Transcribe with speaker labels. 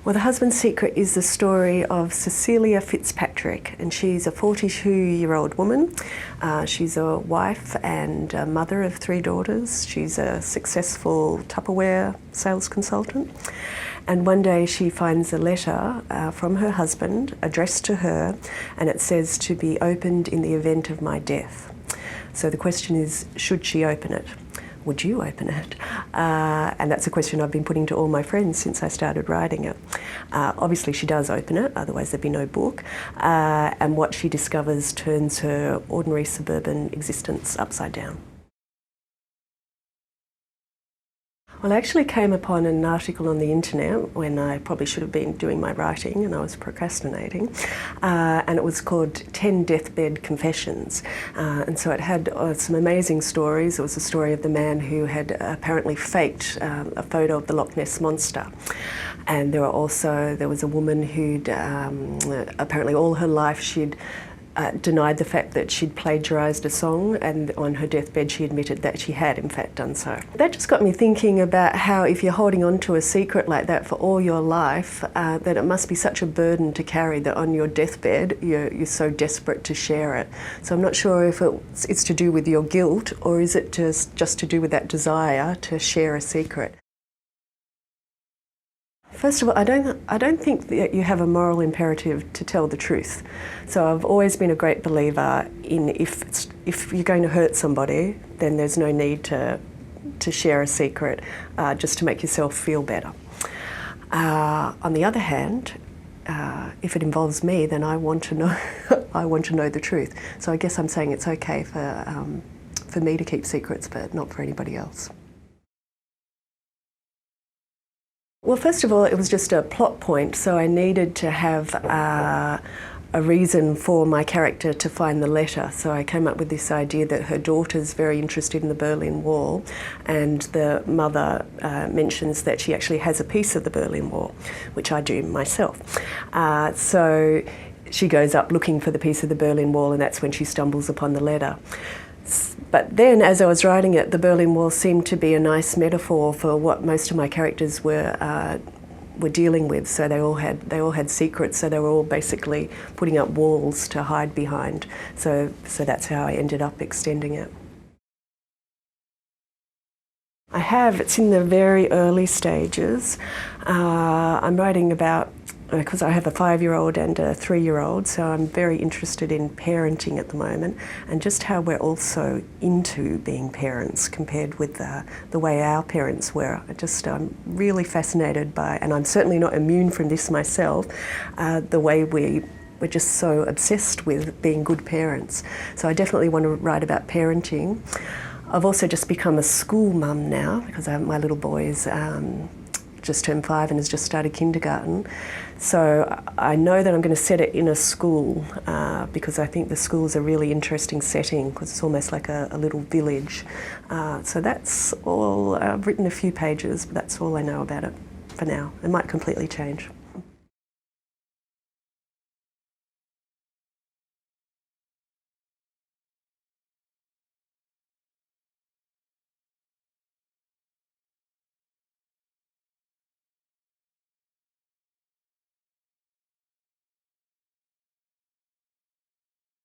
Speaker 1: Well, The Husband's Secret is the story of Cecilia Fitzpatrick, and she's a 42-year-old woman. She's a wife and a mother of 3 daughters. She's a successful Tupperware sales consultant. And one day she finds a letter from her husband addressed to her, and it says to be opened in the event of my death. So the question is, should she open it? Would you open it? And that's a question I've been putting to all my friends since I started writing it. Obviously she does open it, otherwise there'd be no book. And what she discovers turns her ordinary suburban existence upside down. Well, I actually came upon an article on the internet when I probably should have been doing my writing and I was procrastinating, and it was called 10 Deathbed Confessions. And so it had some amazing stories. It was a story of the man who had apparently faked a photo of the Loch Ness Monster. And there was a woman who'd apparently all her life she'd denied the fact that she'd plagiarised a song, and on her deathbed she admitted that she had in fact done so. That just got me thinking about how if you're holding on to a secret like that for all your life, that it must be such a burden to carry that on your deathbed you're so desperate to share it. So I'm not sure if it's to do with your guilt, or is it just to do with that desire to share a secret. First of all, I don't think that you have a moral imperative to tell the truth. So I've always been a great believer in if you're going to hurt somebody, then there's no need to share a secret just to make yourself feel better. On the other hand, if it involves me, then I want to know I want to know the truth. So I guess I'm saying it's okay for me to keep secrets, but not for anybody else. Well, first of all, it was just a plot point, so I needed to have a reason for my character to find the letter. So I came up with this idea that her daughter's very interested in the Berlin Wall, and the mother mentions that she actually has a piece of the Berlin Wall, which I do myself. So she goes up looking for the piece of the Berlin Wall, and that's when she stumbles upon the letter. But then, as I was writing it, the Berlin Wall seemed to be a nice metaphor for what most of my characters were dealing with. So they all had secrets. So they were all basically putting up walls to hide behind. So that's how I ended up extending it. It's in the very early stages. I'm writing about, because I have a 5-year-old and a 3-year-old, so I'm very interested in parenting at the moment, and just how we're also into being parents compared with the way our parents were. I'm really fascinated by, and I'm certainly not immune from this myself, the way we're just so obsessed with being good parents. So I definitely want to write about parenting. I've also just become a school mum now, because my little boy is just turned 5 and has just started kindergarten. So I know that I'm going to set it in a school because I think the school is a really interesting setting, because it's almost like a little village. So that's all. I've written a few pages, but that's all I know about it for now. It might completely change.